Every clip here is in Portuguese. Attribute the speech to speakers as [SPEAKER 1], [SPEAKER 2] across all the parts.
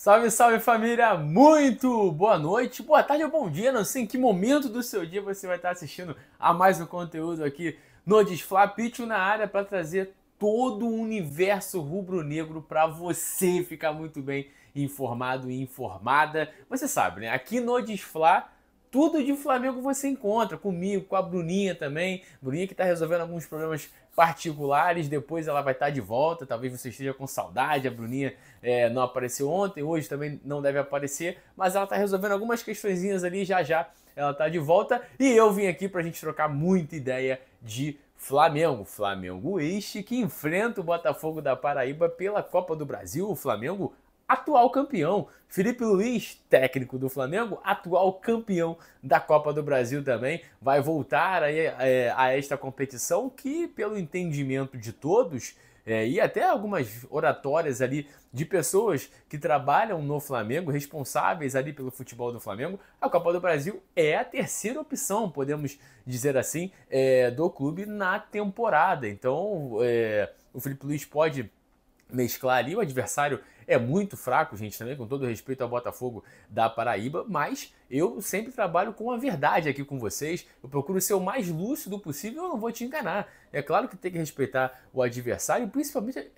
[SPEAKER 1] Salve, salve família! Muito boa noite, boa tarde ou bom dia, não sei em que momento do seu dia você vai estar assistindo a mais um conteúdo aqui no Desfla. Pitchu na área para trazer todo o universo rubro-negro para você ficar muito bem informado e informada. Você sabe, né? Aqui no Desfla tudo de Flamengo você encontra comigo, com a Bruninha também. Bruninha que está resolvendo alguns problemas particulares, depois ela vai estar de volta. Talvez você esteja com saudade. A Bruninha não apareceu ontem, hoje também não deve aparecer, mas ela está resolvendo algumas questõezinhas ali. Já já ela está de volta e eu vim aqui para a gente trocar muita ideia de Flamengo. Flamengo este que enfrenta o Botafogo da Paraíba pela Copa do Brasil. O Flamengo atual campeão. Felipe Luiz, técnico do Flamengo, atual campeão da Copa do Brasil também, vai voltar a esta competição que, pelo entendimento de todos, e até algumas oratórias ali de pessoas que trabalham no Flamengo, responsáveis ali pelo futebol do Flamengo, a Copa do Brasil é a terceira opção, podemos dizer assim, do clube na temporada. Então, o Felipe Luiz pode mesclar ali. O adversário é muito fraco, gente, também, com todo respeito ao Botafogo da Paraíba, mas eu sempre trabalho com a verdade aqui com vocês. Eu procuro ser o mais lúcido possível, eu não vou te enganar. É claro que tem que respeitar o adversário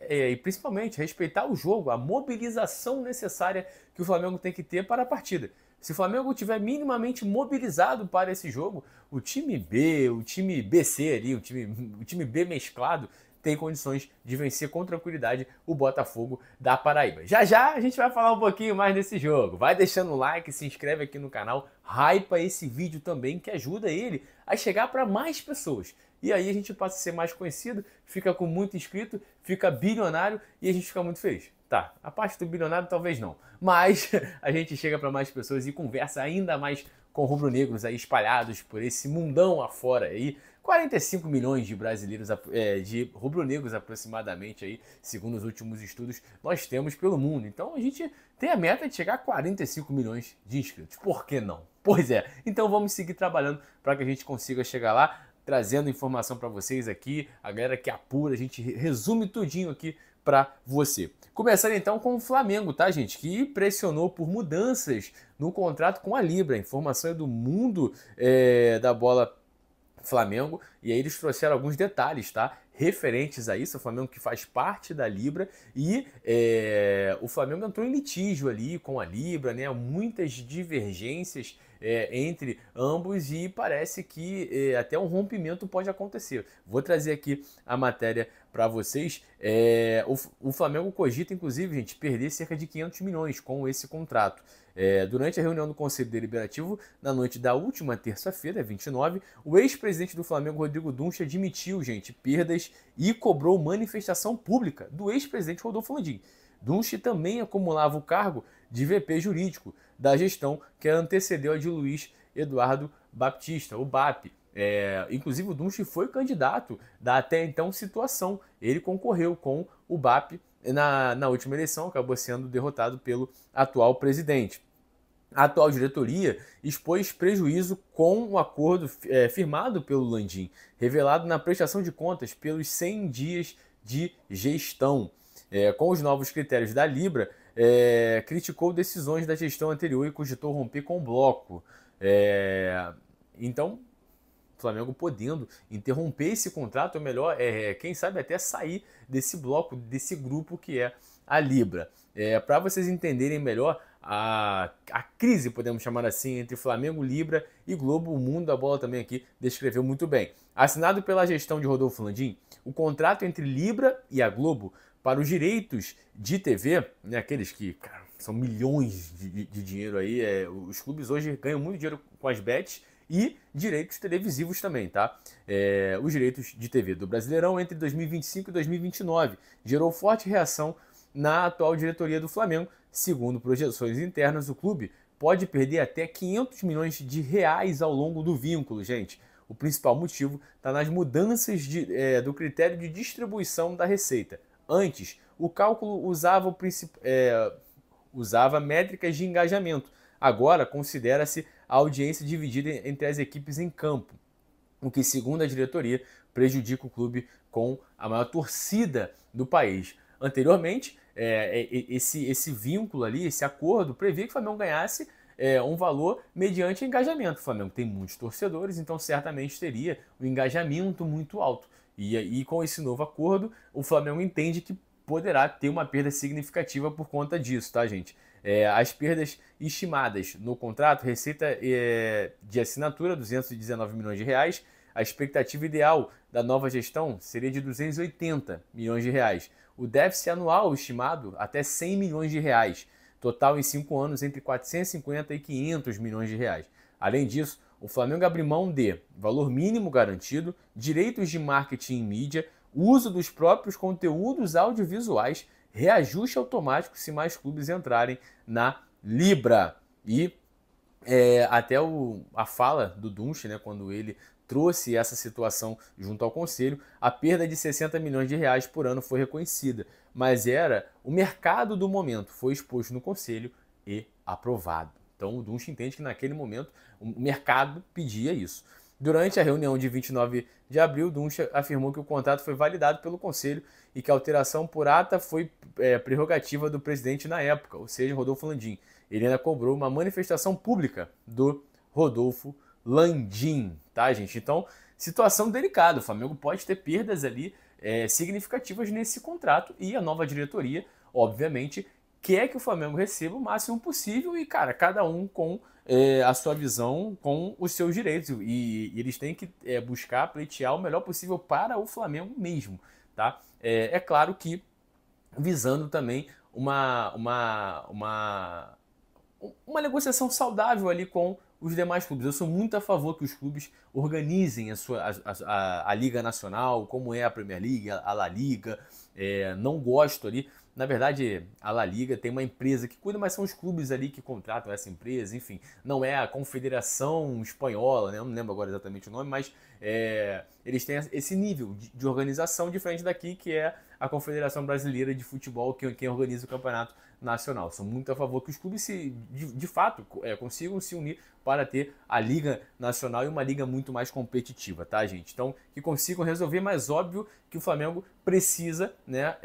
[SPEAKER 1] e principalmente respeitar o jogo, a mobilização necessária que o Flamengo tem que ter para a partida. Se o Flamengo estiver minimamente mobilizado para esse jogo, o time B, o time BC ali, o time B mesclado, tem condições de vencer com tranquilidade o Botafogo da Paraíba. Já já a gente vai falar um pouquinho mais desse jogo. Vai deixando o like, se inscreve aqui no canal, hypa esse vídeo também, que ajuda ele a chegar para mais pessoas. E aí a gente passa a ser mais conhecido, fica com muito inscrito, fica bilionário e a gente fica muito feliz. Tá, a parte do bilionário talvez não, mas a gente chega para mais pessoas e conversa ainda mais com rubro-negros aí espalhados por esse mundão afora aí. 45 milhões de brasileiros, de rubro-negros aproximadamente aí, segundo os últimos estudos, nós temos pelo mundo. Então a gente tem a meta de chegar a 45 milhões de inscritos. Por que não? Pois é. Então vamos seguir trabalhando para que a gente consiga chegar lá, trazendo informação para vocês aqui, a galera que apura, a gente resume tudinho aqui para você. Começando então com o Flamengo, tá, gente? Que pressionou por mudanças no contrato com a Libra. A informação é do mundo da bola Flamengo, e aí eles trouxeram alguns detalhes, tá? Referentes a isso, o Flamengo que faz parte da Libra, e o Flamengo entrou em litígio ali com a Libra, né? Muitas divergências entre ambos e parece que até um rompimento pode acontecer. Vou trazer aqui a matéria para vocês. O Flamengo cogita, inclusive, gente, perder cerca de 500 milhões com esse contrato. Durante a reunião do Conselho Deliberativo, na noite da última terça-feira, 29, o ex-presidente do Flamengo, Rodrigo Dunche, admitiu, gente, perdas e cobrou manifestação pública do ex-presidente Rodolfo Landim. Dunche também acumulava o cargo de VP jurídico da gestão que antecedeu a de Luiz Eduardo Baptista, o BAP. Inclusive o Dunche foi candidato da até então situação. Ele concorreu com o BAP na última eleição, acabou sendo derrotado pelo atual presidente. A atual diretoria expôs prejuízo com o acordo firmado pelo Landim, revelado na prestação de contas pelos 100 dias de gestão. Com os novos critérios da Libra, criticou decisões da gestão anterior e cogitou romper com o bloco. Então, o Flamengo podendo interromper esse contrato, ou melhor, quem sabe até sair desse bloco, desse grupo que é a Libra. Para vocês entenderem melhor a crise, podemos chamar assim, entre Flamengo, Libra e Globo, o mundo da bola também aqui descreveu muito bem. Assinado pela gestão de Rodolfo Landim, o contrato entre Libra e a Globo para os direitos de TV, né, aqueles que, cara, são milhões de dinheiro aí, os clubes hoje ganham muito dinheiro com as bets, e direitos televisivos também, tá? Os direitos de TV do Brasileirão entre 2025 e 2029 gerou forte reação na atual diretoria do Flamengo. Segundo projeções internas, o clube pode perder até 500 milhões de reais ao longo do vínculo, gente. O principal motivo está nas mudanças do critério de distribuição da receita. Antes, o cálculo usava métricas de engajamento. Agora, considera-se a audiência dividida entre as equipes em campo, o que, segundo a diretoria, prejudica o clube com a maior torcida do país. anteriormente, esse vínculo ali, esse acordo, previa que o Flamengo ganhasse um valor mediante engajamento. O Flamengo tem muitos torcedores, então certamente teria um engajamento muito alto. E com esse novo acordo, o Flamengo entende que poderá ter uma perda significativa por conta disso, tá, gente? As perdas estimadas no contrato, receita de assinatura, 219 milhões de reais. A expectativa ideal da nova gestão seria de 280 milhões de reais. O déficit anual estimado até 100 milhões de reais. Total em 5 anos entre 450 e 500 milhões de reais. Além disso, o Flamengo abre mão de valor mínimo garantido, direitos de marketing e mídia, uso dos próprios conteúdos audiovisuais, reajuste automático se mais clubes entrarem na Libra. E até a fala do Dunche, né, quando ele trouxe essa situação junto ao Conselho, a perda de 60 milhões de reais por ano foi reconhecida, mas era o mercado do momento, foi exposto no Conselho e aprovado. Então o Dunche entende que naquele momento o mercado pedia isso. Durante a reunião de 29 de abril, Dunche afirmou que o contrato foi validado pelo Conselho e que a alteração por ata foi prerrogativa do presidente na época, ou seja, Rodolfo Landim. Ele ainda cobrou uma manifestação pública do Rodolfo Landim, tá, gente? Então, situação delicada. O Flamengo pode ter perdas ali significativas nesse contrato e a nova diretoria, obviamente, quer que o Flamengo receba o máximo possível e, cara, cada um com a sua visão, com os seus direitos. E eles têm que buscar pleitear o melhor possível para o Flamengo mesmo, tá? É claro que visando também uma negociação saudável ali com os demais clubes. Eu sou muito a favor que os clubes organizem a Liga Nacional, como é a Premier League, a La Liga. Não gosto ali. Na verdade, a La Liga tem uma empresa que cuida, mas são os clubes ali que contratam essa empresa. Enfim, não é a Confederação Espanhola, né? Eu não lembro agora exatamente o nome, mas eles têm esse nível de organização diferente daqui, que é a Confederação Brasileira de Futebol, quem organiza o campeonato nacional. Sou muito a favor que os clubes de fato consigam se unir para ter a Liga Nacional e uma liga muito mais competitiva, tá, gente? Então, que consigam resolver, mas óbvio que o Flamengo precisa, né,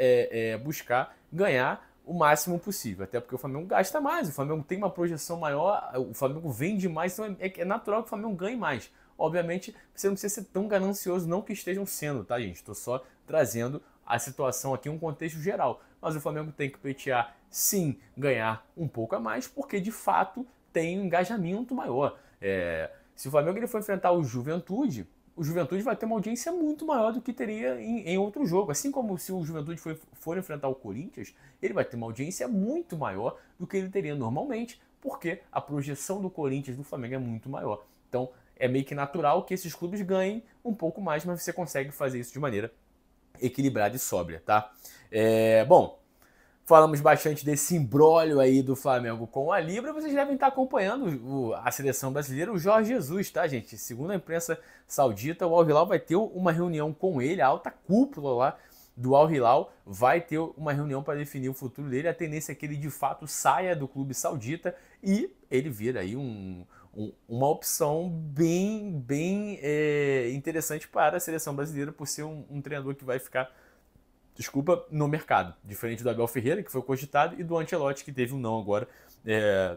[SPEAKER 1] buscar ganhar o máximo possível, até porque o Flamengo gasta mais, o Flamengo tem uma projeção maior, o Flamengo vende mais, então é natural que o Flamengo ganhe mais. Obviamente, você não precisa ser tão ganancioso, não que estejam sendo, tá, gente? Estou só trazendo a situação aqui, um contexto geral. Mas o Flamengo tem que pleitear, sim, ganhar um pouco a mais, porque de fato tem um engajamento maior. Se o Flamengo ele for enfrentar o Juventude vai ter uma audiência muito maior do que teria em outro jogo. Assim como se o Juventude for enfrentar o Corinthians, ele vai ter uma audiência muito maior do que ele teria normalmente, porque a projeção do Corinthians do Flamengo é muito maior. Então é meio que natural que esses clubes ganhem um pouco mais, mas você consegue fazer isso de maneira equilibrada e sóbria, tá? Bom, falamos bastante desse imbróglio aí do Flamengo com a Libra. Vocês devem estar acompanhando a seleção brasileira, o Jorge Jesus, tá, gente? Segundo a imprensa saudita, o Al Hilal vai ter uma reunião com ele, a alta cúpula lá do Al Hilal vai ter uma reunião para definir o futuro dele. A tendência é que ele de fato saia do clube saudita e ele vira aí uma opção bem interessante para a seleção brasileira por ser um treinador que vai ficar, no mercado. Diferente do Abel Ferreira, que foi cogitado, e do Ancelotti, que teve um não agora.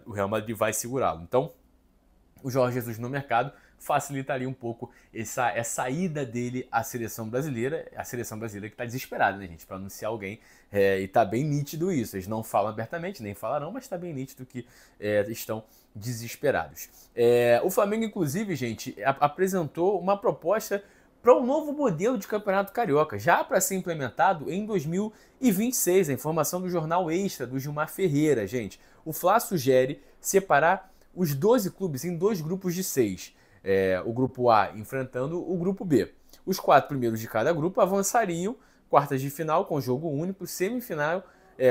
[SPEAKER 1] O Real Madrid vai segurá-lo. Então, o Jorge Jesus no mercado facilitaria um pouco essa ida dele à seleção brasileira. A seleção brasileira que está desesperada, né, gente, para anunciar alguém. E está bem nítido isso. Eles não falam abertamente, nem falarão, mas está bem nítido que estão desesperados. O Flamengo, inclusive, gente, apresentou uma proposta para um novo modelo de campeonato carioca, já para ser implementado em 2026. A informação do jornal Extra, do Gilmar Ferreira, gente. O Fla sugere separar os 12 clubes em 2 grupos de 6. O grupo A enfrentando o grupo B. Os 4 primeiros de cada grupo avançariam quartas de final com jogo único, semifinal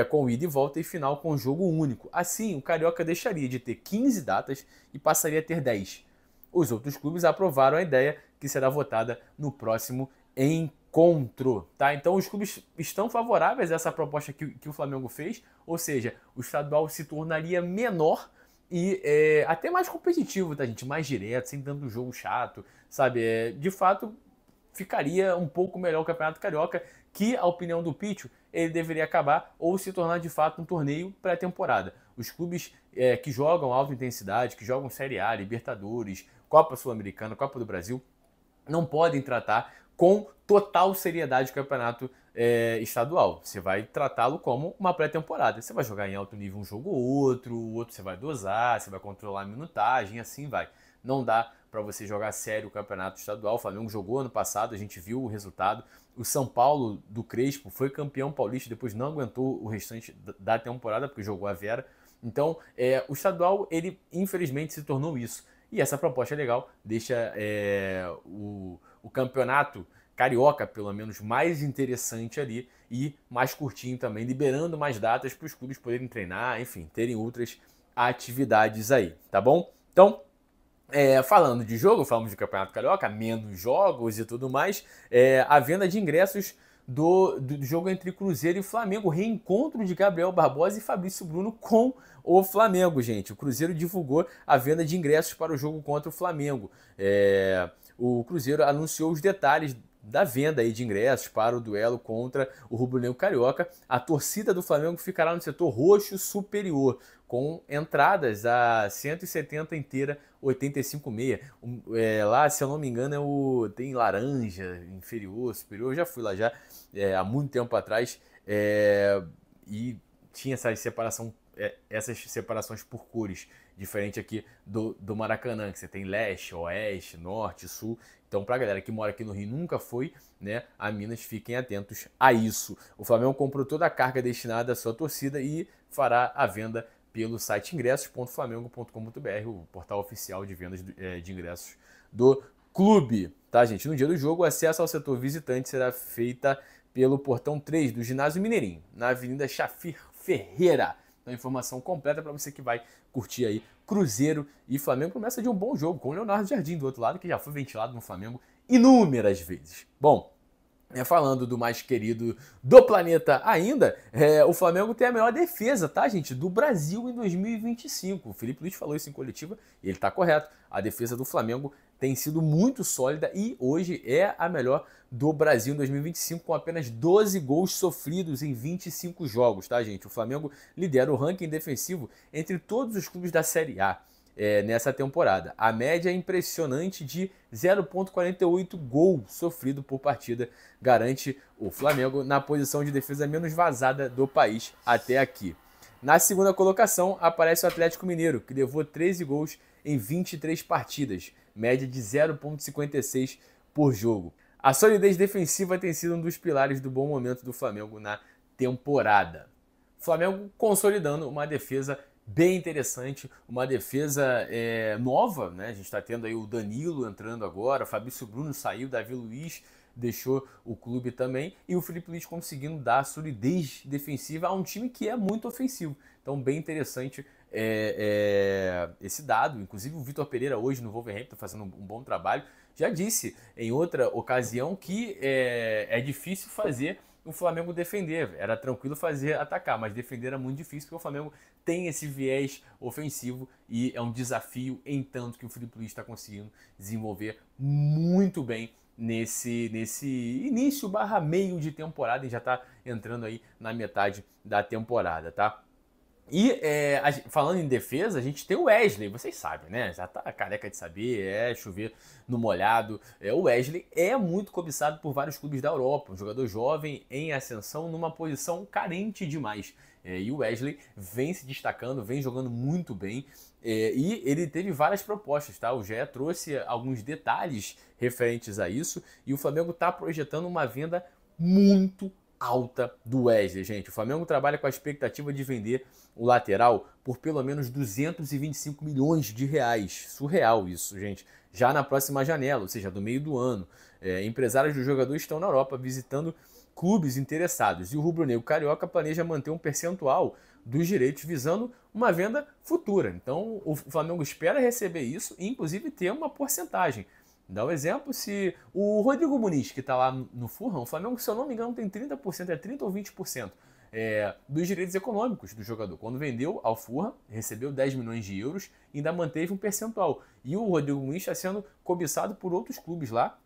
[SPEAKER 1] com ida e volta e final com jogo único. Assim, o Carioca deixaria de ter 15 datas e passaria a ter 10. Os outros clubes aprovaram a ideia, que será votada no próximo encontro, tá? Então os clubes estão favoráveis a essa proposta que o Flamengo fez, ou seja, o estadual se tornaria menor e até mais competitivo, tá, gente? Mais direto, sem tanto jogo chato, sabe? De fato, ficaria um pouco melhor o Campeonato Carioca, que, a opinião do Pitcho, ele deveria acabar ou se tornar de fato um torneio pré-temporada. Os clubes que jogam alta intensidade, que jogam Série A, Libertadores, Copa Sul-Americana, Copa do Brasil, não podem tratar com total seriedade o campeonato estadual. Você vai tratá-lo como uma pré-temporada. Você vai jogar em alto nível um jogo ou outro, o outro você vai dosar, você vai controlar a minutagem, assim vai. Não dá para você jogar sério o campeonato estadual. O Flamengo jogou ano passado, a gente viu o resultado. O São Paulo do Crespo foi campeão paulista, depois não aguentou o restante da temporada, porque jogou a Vera. Então, o estadual, ele infelizmente se tornou isso. E essa proposta é legal, deixa o campeonato carioca, pelo menos, mais interessante ali e mais curtinho também, liberando mais datas para os clubes poderem treinar, enfim, terem outras atividades aí, tá bom? Então, falando de jogo, falamos de Campeonato Carioca, menos jogos e tudo mais, a venda de ingressos do jogo entre Cruzeiro e Flamengo, reencontro de Gabriel Barbosa e Fabrício Bruno com o Flamengo, gente. O Cruzeiro divulgou a venda de ingressos para o jogo contra o Flamengo. O Cruzeiro anunciou os detalhes da venda aí de ingressos para o duelo contra o rubro-negro carioca. A torcida do Flamengo ficará no setor roxo superior, com entradas a 170 inteira, 85,6. Lá, se eu não me engano, tem laranja, inferior, superior. Eu já fui lá já há muito tempo atrás e tinha essas separações por cores, diferente aqui do Maracanã, que você tem leste, oeste, norte, sul. Então, para a galera que mora aqui no Rio nunca foi, né, a Minas, fiquem atentos a isso. O Flamengo comprou toda a carga destinada à sua torcida e fará a venda pelo site ingressos.flamengo.com.br, o portal oficial de vendas de ingressos do clube. Tá, gente? No dia do jogo, o acesso ao setor visitante será feita pelo portão 3 do Ginásio Mineirinho, na Avenida Chafir Ferreira. Então, informação completa para você que vai curtir aí Cruzeiro e Flamengo. Começa de um bom jogo, com o Leonardo Jardim do outro lado, que já foi ventilado no Flamengo inúmeras vezes. Bom, falando do mais querido do planeta ainda, o Flamengo tem a melhor defesa, tá, gente, do Brasil em 2025. O Felipe Luiz falou isso em coletiva e ele tá correto. A defesa do Flamengo tem sido muito sólida e hoje é a melhor do Brasil em 2025, com apenas 12 gols sofridos em 25 jogos, tá, gente? O Flamengo lidera o ranking defensivo entre todos os clubes da Série A nessa temporada. A média é impressionante de 0,48 gol sofrido por partida garante o Flamengo na posição de defesa menos vazada do país até aqui. Na segunda colocação aparece o Atlético Mineiro, que levou 13 gols em 23 partidas, média de 0,56 por jogo. A solidez defensiva tem sido um dos pilares do bom momento do Flamengo na temporada. Flamengo consolidando uma defesa bem interessante, uma defesa nova, né? A gente está tendo aí o Danilo entrando agora, o Fabrício Bruno saiu, Davi Luiz deixou o clube também, e o Felipe Luiz conseguindo dar solidez defensiva a um time que é muito ofensivo. Então, bem interessante esse dado. Inclusive, o Vitor Pereira hoje no Wolverhampton fazendo um bom trabalho. Já disse em outra ocasião que é difícil fazer o Flamengo defender. Era tranquilo fazer atacar, mas defender era muito difícil, porque o Flamengo tem esse viés ofensivo e é um desafio, em tanto que o Felipe Luiz está conseguindo desenvolver muito bem nesse início / meio de temporada, e já está entrando aí na metade da temporada, tá? E falando em defesa, a gente tem o Wesley, vocês sabem, né? Já tá careca de saber, chover no molhado. O Wesley é muito cobiçado por vários clubes da Europa, um jogador jovem em ascensão numa posição carente demais. E o Wesley vem se destacando, vem jogando muito bem. E ele teve várias propostas, tá? O GE trouxe alguns detalhes referentes a isso e o Flamengo está projetando uma venda muito alta do Wesley, gente. O Flamengo trabalha com a expectativa de vender o lateral por pelo menos 225 milhões de reais. Surreal isso, gente. Já na próxima janela, ou seja, do meio do ano. Empresários do jogador estão na Europa visitando clubes interessados. E o rubro-negro carioca planeja manter um percentual dos direitos visando uma venda futura. Então, o Flamengo espera receber isso e, inclusive, ter uma porcentagem. Dá um exemplo, se o Rodrigo Muniz, que está lá no Fulham, o Flamengo, se eu não me engano, tem 30%, 30% ou 20% dos direitos econômicos do jogador. Quando vendeu ao Fulham, recebeu 10 milhões de euros e ainda manteve um percentual. E o Rodrigo Muniz está sendo cobiçado por outros clubes lá,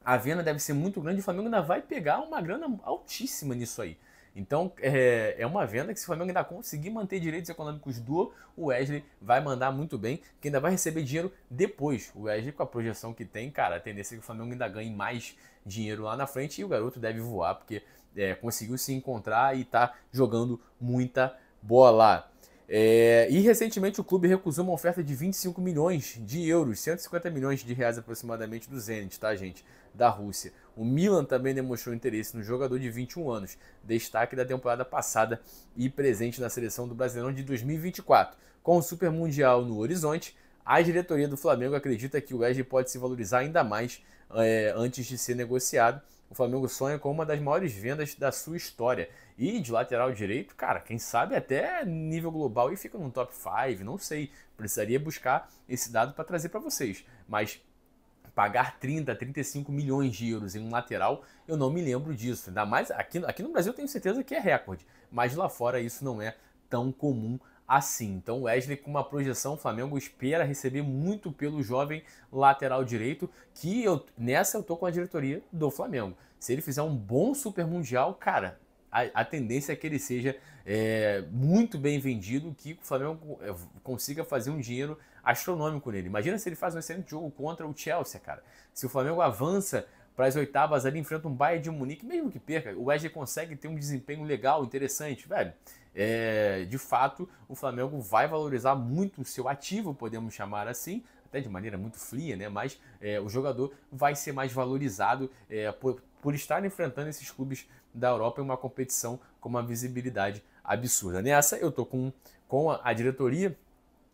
[SPEAKER 1] a venda deve ser muito grande e o Flamengo ainda vai pegar uma grana altíssima nisso aí. Então é uma venda que se o Flamengo ainda conseguir manter direitos econômicos do Wesley, vai mandar muito bem, que ainda vai receber dinheiro depois. O Wesley, com a projeção que tem, cara, a tendência é que o Flamengo ainda ganhe mais dinheiro lá na frente e o garoto deve voar, porque conseguiu se encontrar e tá jogando muita bola. E recentemente o clube recusou uma oferta de 25 milhões de euros, 150 milhões de reais aproximadamente do Zenit, tá, gente? Da Rússia. O Milan também demonstrou interesse no jogador de 21 anos, destaque da temporada passada e presente na seleção do Brasileirão de 2024. Com o Super Mundial no horizonte, a diretoria do Flamengo acredita que o Wesley pode se valorizar ainda mais antes de ser negociado. O Flamengo sonha com uma das maiores vendas da sua história. E de lateral direito, cara, quem sabe até nível global e fica no top 5, não sei. Precisaria buscar esse dado para trazer para vocês. Mas pagar 30, 35 milhões de euros em um lateral, eu não me lembro disso. Ainda mais aqui no Brasil eu tenho certeza que é recorde. Mas lá fora isso não é tão comum assim. Então o Wesley, com uma projeção, o Flamengo espera receber muito pelo jovem lateral direito, que nessa eu tô com a diretoria do Flamengo. Se ele fizer um bom Super Mundial, cara, a tendência é que ele seja muito bem vendido, que o Flamengo consiga fazer um dinheiro astronômico nele. Imagina se ele faz um excelente jogo contra o Chelsea, cara. Se o Flamengo avança para as oitavas ali, enfrenta um Bayern de Munique, mesmo que perca, o Wesley consegue ter um desempenho legal, interessante, velho. De fato, o Flamengo vai valorizar muito o seu ativo, podemos chamar assim, até de maneira muito fria, né? Mas o jogador vai ser mais valorizado por estar enfrentando esses clubes da Europa em uma competição com uma visibilidade absurda. Nessa, eu tô com a diretoria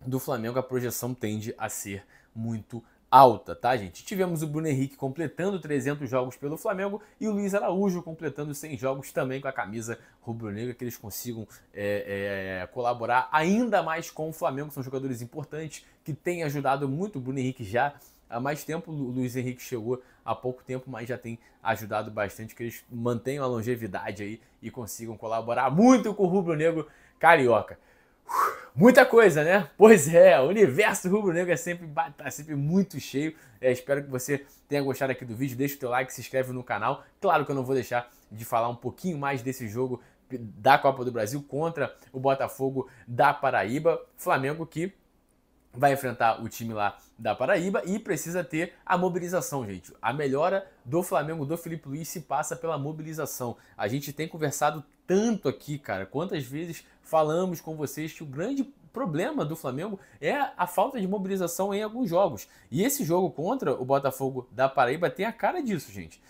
[SPEAKER 1] do Flamengo, a projeção tende a ser muito alta, tá, gente? Tivemos o Bruno Henrique completando 300 jogos pelo Flamengo e o Luiz Araújo completando 100 jogos também com a camisa rubro-negra, que eles consigam colaborar ainda mais com o Flamengo. São jogadores importantes que têm ajudado muito o Bruno Henrique já há mais tempo. O Luiz Henrique chegou há pouco tempo, mas já tem ajudado bastante, que eles mantenham a longevidade aí e consigam colaborar muito com o rubro-negro carioca. Muita coisa, né? Pois é, o universo rubro-negro tá sempre muito cheio. Espero que você tenha gostado aqui do vídeo. Deixa o teu like, se inscreve no canal. Claro que eu não vou deixar de falar um pouquinho mais desse jogo da Copa do Brasil contra o Botafogo da Paraíba. Flamengo que vai enfrentar o time lá da Paraíba e precisa ter a mobilização, gente. A melhora do Flamengo, do Felipe Luiz, se passa pela mobilização. A gente tem conversado tanto aqui, cara. Quantas vezes falamos com vocês que o grande problema do Flamengo é a falta de mobilização em alguns jogos. E esse jogo contra o Botafogo da Paraíba tem a cara disso, gente.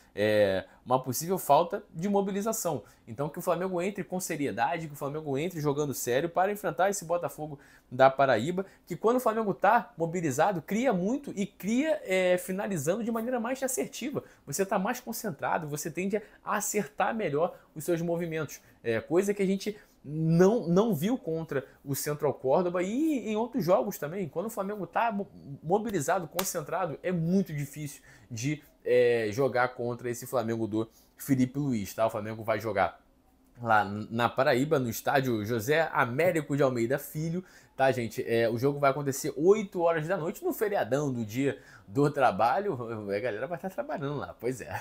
[SPEAKER 1] Uma possível falta de mobilização. Então que o Flamengo entre com seriedade, que o Flamengo entre jogando sério para enfrentar esse Botafogo da Paraíba, que quando o Flamengo está mobilizado, cria muito e cria finalizando de maneira mais assertiva. Você está mais concentrado, você tende a acertar melhor os seus movimentos. Coisa que a gente não viu contra o Central Córdoba e em outros jogos também. Quando o Flamengo está mobilizado, concentrado, é muito difícil de jogar contra esse Flamengo do Felipe Luiz, tá? O Flamengo vai jogar lá na Paraíba, no estádio José Américo de Almeida Filho, tá, gente? O jogo vai acontecer 8 horas da noite, no feriadão do dia do trabalho. A galera vai estar trabalhando lá, pois é.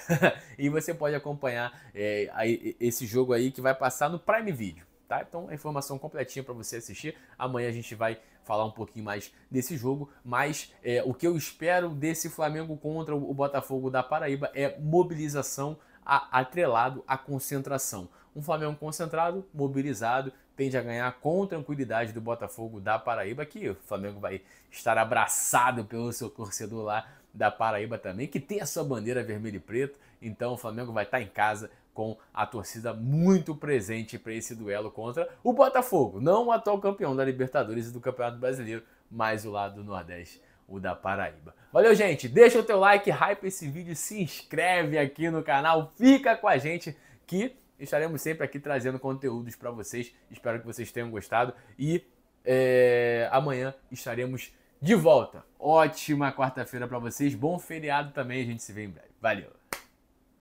[SPEAKER 1] E você pode acompanhar esse jogo aí que vai passar no Prime Video. Tá? Então a informação completinha para você assistir. Amanhã a gente vai falar um pouquinho mais desse jogo, mas o que eu espero desse Flamengo contra o Botafogo da Paraíba é mobilização atrelado à concentração. Um Flamengo concentrado, mobilizado, tende a ganhar com tranquilidade do Botafogo da Paraíba, que o Flamengo vai estar abraçado pelo seu torcedor lá da Paraíba também, que tem a sua bandeira vermelha e preta. Então o Flamengo vai estar em casa com a torcida muito presente para esse duelo contra o Botafogo, não o atual campeão da Libertadores e do Campeonato Brasileiro, mas o lado do Nordeste, o da Paraíba. Valeu, gente, deixa o teu like, hype esse vídeo, se inscreve aqui no canal, fica com a gente que estaremos sempre aqui trazendo conteúdos para vocês. Espero que vocês tenham gostado e amanhã estaremos de volta. Ótima quarta-feira para vocês, bom feriado também, a gente se vê em breve. Valeu!